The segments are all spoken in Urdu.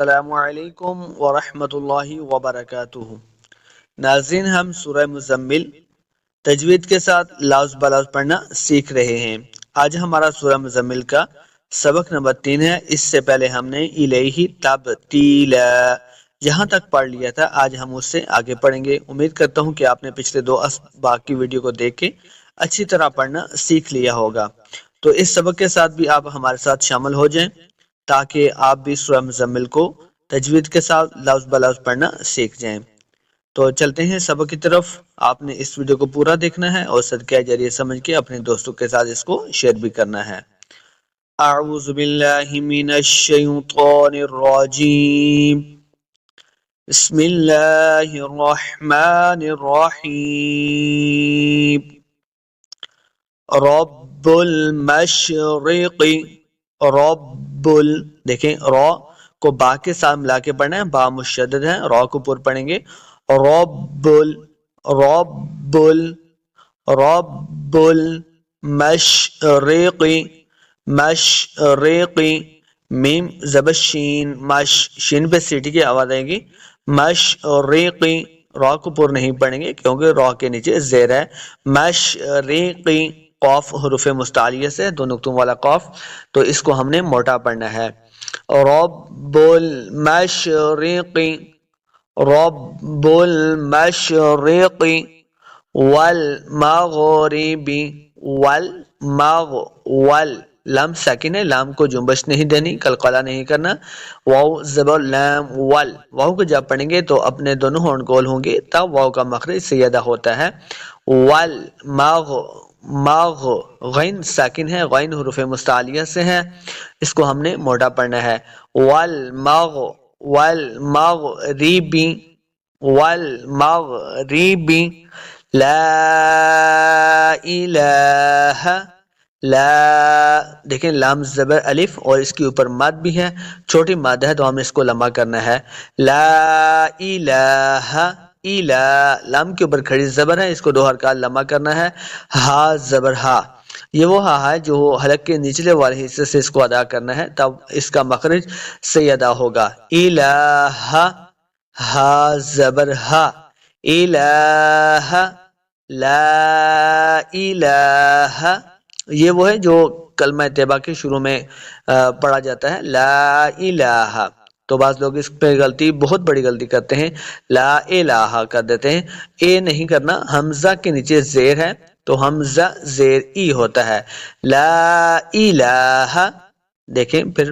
السلام علیکم ورحمۃ اللہ وبرکاتہ۔ ناظرین، ہم سورہ مزمل تجوید کے ساتھ لفظ بلفظ پڑھنا سیکھ رہے ہیں۔ آج ہمارا سورہ مزمل کا سبق نمبر 3 ہے۔ اس سے پہلے ہم نے الیہ تبتیلا جہاں تک پڑھ لیا تھا، آج ہم اس سے آگے پڑھیں گے۔ امید کرتا ہوں کہ آپ نے پچھلے 2 اسباق کی ویڈیو کو دیکھ کے اچھی طرح پڑھنا سیکھ لیا ہوگا۔ تو اس سبق کے ساتھ بھی آپ ہمارے ساتھ شامل ہو جائیں تاکہ آپ بھی سورہ مزمل کو تجوید کے ساتھ لفظ بلفظ پڑھنا سیکھ جائیں۔ تو چلتے ہیں سبق کی طرف۔ آپ نے اس ویڈیو کو پورا دیکھنا ہے اور صدقہ جاریہ سمجھ کے اپنے دوستوں کے ساتھ اس کو شیئر بھی کرنا ہے۔ اعوذ باللہ من الشیطان الرجیم، بسم اللہ الرحمن الرحیم۔ رب المشرق، دیکھیں را کو با کے ساتھ ملا کے پڑھنا ہے، با مشدد ہے، را کو پر پڑھیں گے۔ رب المشرق، مشرق، میم زبر شین، شین پہ سیٹی کی آواز آئے گی۔ مشرق، را کو پر نہیں پڑھیں گے کیونکہ را کے نیچے زیر ہے۔ مشرق، قاف حروف مستعلیہ سے، 2 نقطوں والا قاف، تو اس کو ہم نے موٹا پڑھنا ہے۔ رب المشرق، رب المشرق والمغرب، لام ساکن ہے، لام کو جنبش نہیں دینی، قلقلہ نہیں کرنا۔ واو زبر لام واو کو جب پڑھیں گے تو اپنے دونوں ہونٹ گول ہوں گے، تب واو کا مخرج سیدہ ہوتا ہے۔ غین ساکن ہے، غین حروف مستعلیہ سے ہے، اس کو ہم نے موٹا پڑھنا ہے۔ والمغرب لا الہ، دیکھیں لام زبر الف اور اس کے اوپر مد بھی ہے، چھوٹی مد ہے تو ہم اس کو لمبا کرنا ہے۔ لا الہ، لام کے اوپر کھڑی زبر ہے، اس کو 2 حرکات لمبا کرنا ہے۔ ہا زبر ہا، یہ وہ ہا ہے جو حلق کے نچلے والے حصے سے اس کو ادا کرنا ہے، تب اس کا مخرج صحیح ادا ہوگا۔ الہ، ہا زبر ہا، الہ، لا الہ، یہ وہ ہے جو کلمہ طیبہ کے شروع میں پڑھا جاتا ہے، لا الہ۔ تو بعض لوگ اس پہ بہت بڑی غلطی کرتے ہیں، لا الہ کر دیتے ہیں۔ اے نہیں کرنا، حمزہ کے نیچے زیر ہے تو حمزہ زیر ای ہوتا ہے۔ لا الہ، دیکھیں پھر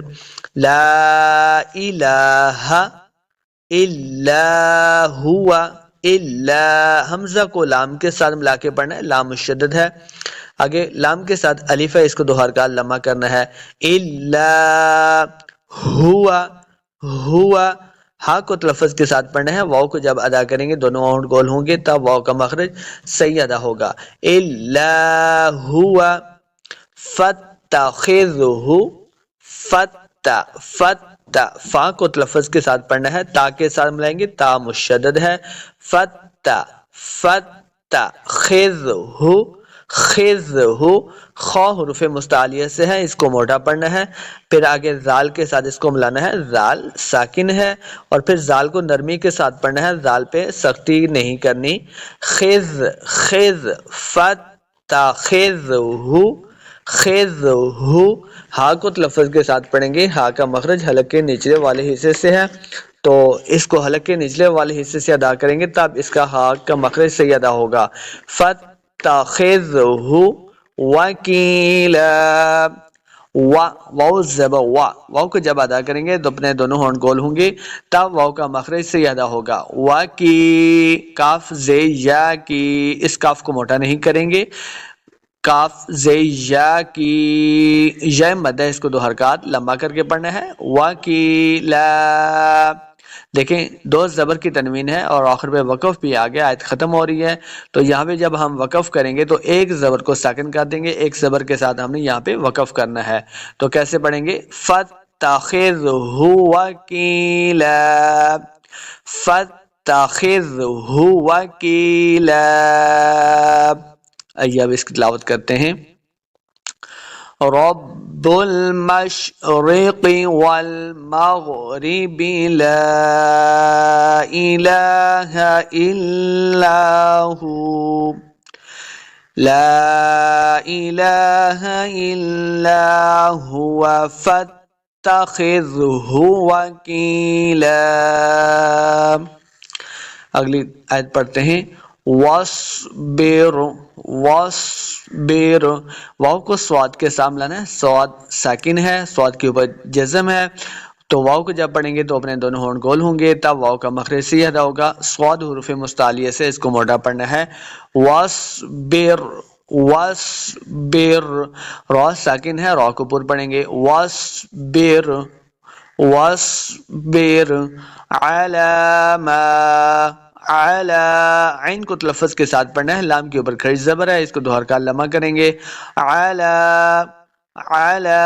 لا الہ الا ہوا، حمزہ کو لام کے ساتھ ملا کے پڑھنا ہے، لام مشدد ہے۔ آگے لام کے ساتھ الف ہے، اس کو 2 حرکات لمبا کرنا ہے۔ الا ہوا، ہا کو تلفظ کے ساتھ پڑھنا ہے، واو کو جب ادا کریں گے دونوں ہونٹ گول ہوں گے تب واو کا مخرج صحیح ادا ہوگا۔ الا ہوا فا کو تلفظ کے ساتھ پڑھنا ہے، تا کے ساتھ ملائیں گے، تا مشدد ہے۔ خا حروف مستعلیہ سے ہے، اس کو موٹا پڑھنا ہے۔ پھر آگے زال کے ساتھ اس کو ملانا ہے، زال ساکن ہے، اور پھر زال کو نرمی کے ساتھ پڑھنا ہے، زال پہ سختی نہیں کرنی۔ ہا کو تلفظ کے ساتھ پڑھیں گے، ہا کا مخرج حلق کے نچلے والے حصے سے ہے، تو اس کو حلق کے نچلے والے حصے سے ادا کریں گے تب اس کا ہا کا مخرج صحیح ادا ہوگا۔ فاتخذہ وکیلا، واو زبر واو کو جب ادا کریں گے تو اپنے دونوں ہونٹ گول ہوں گے تب واو کا مخرج صحیح ادا ہوگا۔ وکی، کاف زے یا کی، اس کاف کو موٹا نہیں کریں گے، کاف زے یا کی، یا مد ہے، اس کو 2 حرکات لمبا کر کے پڑھنا ہے۔ وکیلا، دیکھیں 2 زبر کی تنوین ہے اور آخر پہ وقف بھی آ گیا، آیت ختم ہو رہی ہے، تو یہاں پہ جب ہم وقف کریں گے تو ایک زبر کو ساکن کر دیں گے، ایک زبر کے ساتھ ہم نے یہاں پہ وقف کرنا ہے، تو کیسے پڑھیں گے؟ فاتخذہ وکیلا، فاتخذہ وکیلا۔ آئیے اب اس کی تلاوت کرتے ہیں۔ رب المشرق والمغرب لا إله إلا هو لا إله إلا هو فاتخذه وكيلا. اگلی آیت پڑھتے ہیں وَاصْبِرْ وَاصْبِرْ. واو کو سواد کے سامنے لانا ہے. سواد ساکن ہے, سواد کے اوپر جزم ہے, تو واو کو جب پڑھیں گے تو اپنے دونوں ہونٹ گول ہوں گے, تب واو کا مخرج صحیح ادا ہوگا. سواد حروف مستعلیہ سے اس کو موٹا پڑھنا ہے. وَاصْبِرْ وَاصْبِرْ. را ساکن ہے, را کو پر پڑھیں گے. وَاصْبِرْ وَاصْبِرْ عَلَى مَا عَلَى. عین کو تلفظ کے ساتھ پڑھنا ہے, لام کے اوپر کھڑی زبر ہے, اس کو دو حرکات لمع کریں گے. عَلَى عَلَى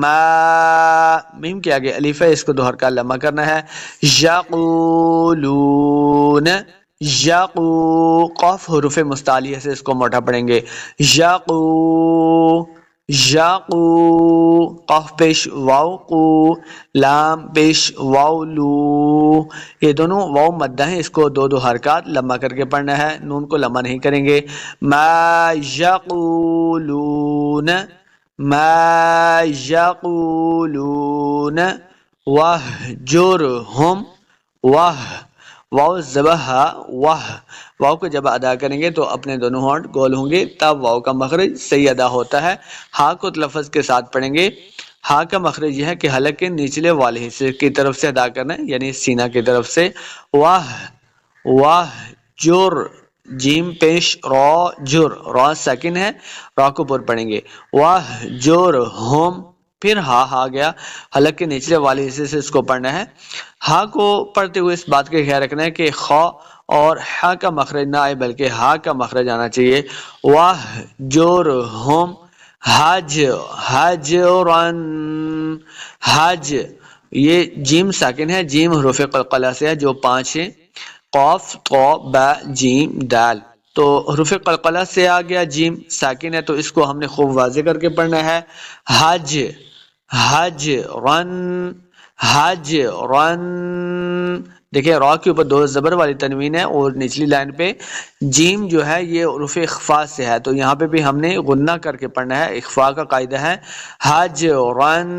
مَا. میم کے آگے الف ہے, اس کو دو حرکات لمع کرنا ہے. یقولون یقو. قاف حروف مستعلیہ سے اس کو موٹا پڑھیں گے. یقو یقو. قاف پیش واو قو, لام پیش واو لو. یہ دونوں واو مدہ ہیں, اس کو دو دو حرکات لمع کر کے پڑھنا ہے, نون کو لمع نہیں کریں گے. ما یقولون ما یقولون. وَاهْجُرْهُمْ واو زبہ واو کو جب ادا کریں گے تو اپنے دونوں ہونٹ گول ہوں گے, تب واو کا مخرج صحیح ادا ہوتا ہے. ہا کو لفظ کے ساتھ پڑھیں گے. ہا کا مخرج یہ ہے کہ حلق کے نچلے والے حصے کی طرف سے ادا کرنا ہے, یعنی سینہ کی طرف سے. واہ جر جیم پیش را جر. را ساکن ہے, را کو پر پڑھیں گے. واہ جر ہوم. پھر ہا گیا, حلق کے نچلے والے حصے سے اس کو پڑھنا ہے. ہا کو پڑھتے ہوئے اس بات کا خیال رکھنا ہے کہ خا اور ہا کا مخرج نہ آئے بلکہ ہا کا مخرج آنا چاہیے. واہ جور ہوم حج حجرن حج. یہ جیم ساکن ہے, جیم حروف قلقلہ سے ہے جو 5 ہیں, قاف طا با جیم دال. تو حروف قلقلہ سے آ گیا, جیم ساکن ہے تو اس کو ہم نے خوب واضح کر کے پڑھنا ہے. حج حج رن حج رن. دیکھیں را کے اوپر دو زبر والی تنوین ہے اور نچلی لائن پہ جیم جو ہے یہ حروف اخفا سے ہے, تو یہاں پہ بھی ہم نے غنہ کر کے پڑھنا ہے. اخفا کا قاعدہ ہے حج رن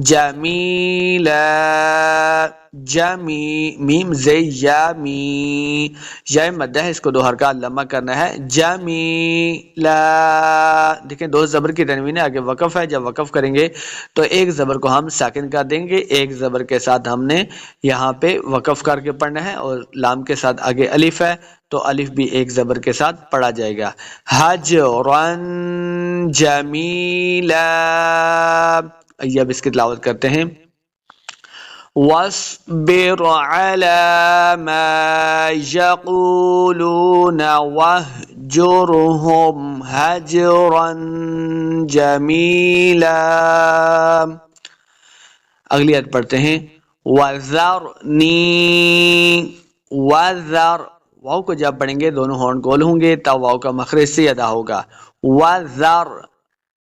جمیلا. میم زی یا می, یا مدہ ہے, اس کو دو حرکات لمع کرنا ہے. جمیلا. دیکھیں دو زبر کی تنوین ہے, آگے وقف ہے, جب وقف کریں گے تو ایک زبر کو ہم ساکن کر دیں گے, ایک زبر کے ساتھ ہم نے یہاں پہ وقف کر کے پڑھنا ہے, اور لام کے ساتھ آگے الف ہے تو الف بھی ایک زبر کے ساتھ پڑھا جائے گا. حجرن جمیلا. یہ اب اس کی تلاوت کرتے ہیں. وَاصْبِرْ عَلَى مَا يَقُولُونَ وَاهْجُرْهُمْ هَجْرًا جَمِيلًا. اگلی آیت پڑھتے ہیں وَذَرْنِي وَذَرْ. واو کو جب پڑھیں گے دونوں ہونٹ گول ہوں گے, تب واو کا مخرج سے ادا ہوگا. وَذَرْ.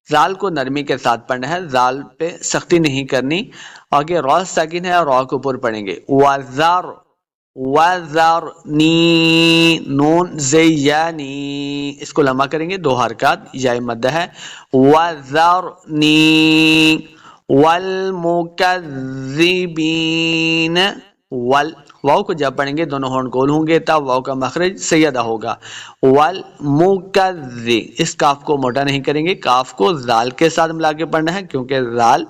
زال کو نرمی کے ساتھ پڑھنا ہے, زال پہ سختی نہیں کرنی. آگے را ساکن ہے اور را کو پر پڑھیں گے. وَذَرْ وَذَرْنِي نون زیانی, اس کو لمع کریں گے, دو حرکات, یا مدہ ہے. وَذَرْنِي وَالْمُكَذِّبِينَ واو کو جب پڑھیں گے دونوں ہونٹ گول ہوں گے, تب واو کا مخرج صحیح ادا ہوگا. والمکذ, اس کاف کو موٹا نہیں کریں گے, کاف کو زال کے ساتھ ملا کے پڑھنا ہے کیونکہ زال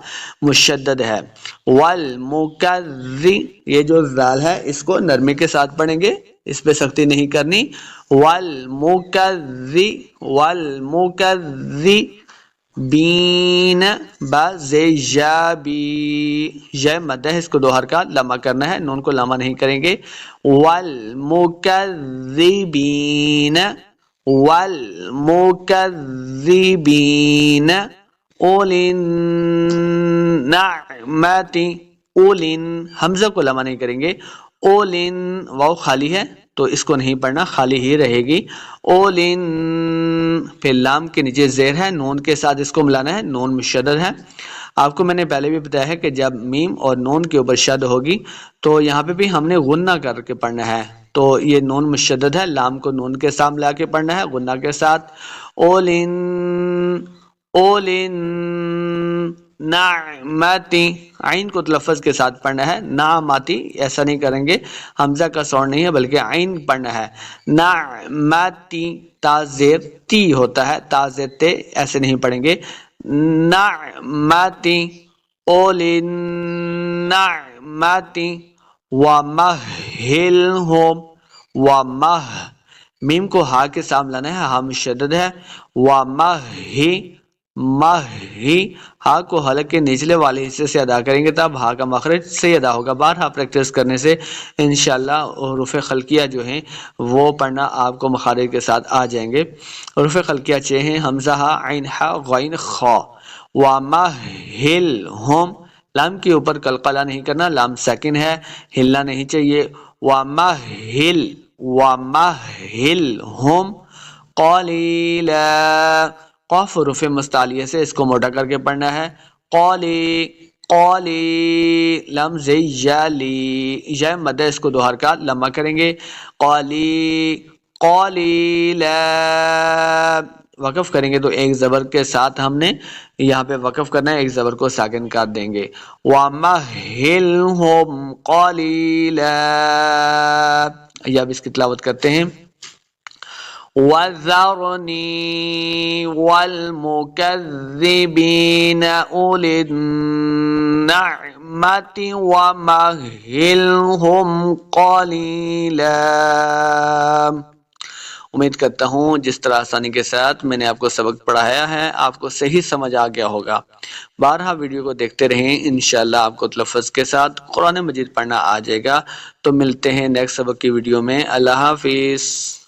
مشدد ہے. والمکذ, یہ جو زال ہے اس کو نرمی کے ساتھ پڑھیں گے, اس پہ سختی نہیں کرنی. والمکذ بین با زیابی, یا مدہ ہے, اس کو دو حرکات لمع کرنا ہے, نون کو لمع نہیں کریں گے. والمکذبین والمکذبین اولی النعمت. اولن حمزہ کو لمع نہیں کریں گے. اولن, واو خالی ہے تو اس کو نہیں پڑھنا, خالی ہی رہے گی. اولن پھر لام کے نیچے زیر ہے، نون کے ساتھ اس کو ملانا ہے، نون مشدد ہے۔ آپ کو میں نے پہلے بھی بتایا ہے کہ جب میم اور نون کے اوپر شد ہوگی تو یہاں پہ بھی ہم نے غنہ کر کے پڑھنا ہے، تو یہ نون مشدد ہے، لام کو نون کے ساتھ ملا کے پڑھنا ہے غنہ کے ساتھ۔ اولن اولن نعمتی، عین کو تلفظ کے ساتھ پڑھنا ہے، نعمتی ایسا نہیں کریں گے، حمزہ کا ساؤنڈ نہیں ہے بلکہ عین پڑھنا ہے۔ نعمتی، تا زیر تی ہوتا ہے، تا زیر تے ایسے نہیں پڑھیں گے۔ نعمتی اولن نعمتی ومہلہم، ومہ، میم کو ہا کے ساتھ لانا ہے، ہا مشدد ہے، ومہی، مہی، ہا کو حلق کے نچلے والے حصے سے ادا کریں گے تب ہا کا مخرج صحیح ادا ہوگا۔ بارہا پریکٹس کرنے سے انشاءاللہ حروف خلقیہ جو ہیں وہ پڑھنا آپ کو مخارج کے ساتھ آ جائیں گے۔ حروف خلقیہ 6 ہیں، حمزہ ہا، عین ہا، غین خا۔ ومہلہم، لام کے اوپر قلقلہ نہیں کرنا، لام ساکن ہے، ہلنا نہیں چاہیے۔ ومہلہم قلیلا، قاف حروف مستعلیہ سے اس کو موٹا کر کے پڑھنا ہے، قلی قلی، لام زی یا لی، یا مد ہے، اس کو 2 حرکات لمبا کریں گے، قلی قلیلا، وقف کریں گے تو ایک زبر کے ساتھ ہم نے یہاں پہ وقف کرنا ہے، ایک زبر کو ساکن کاٹ دیں گے۔ وَمَهِّلْهُمْ قَلِيلًا، یہ اب اس کی تلاوت کرتے ہیں۔ وَذَرْنِي وَالْمُكَذِّبِينَ أُولِي النَّعْمَةِ وَمَهِّلْهُمْ قَلِيلًا۔ امید کرتا ہوں جس طرح آسانی کے ساتھ میں نے آپ کو سبق پڑھایا ہے آپ کو صحیح سمجھ آ گیا ہوگا۔ بارہا ویڈیو کو دیکھتے رہیں، انشاءاللہ آپ کو تلفظ کے ساتھ قرآن مجید پڑھنا آ جائے گا۔ تو ملتے ہیں نیکسٹ سبق کی ویڈیو میں، اللہ حافظ۔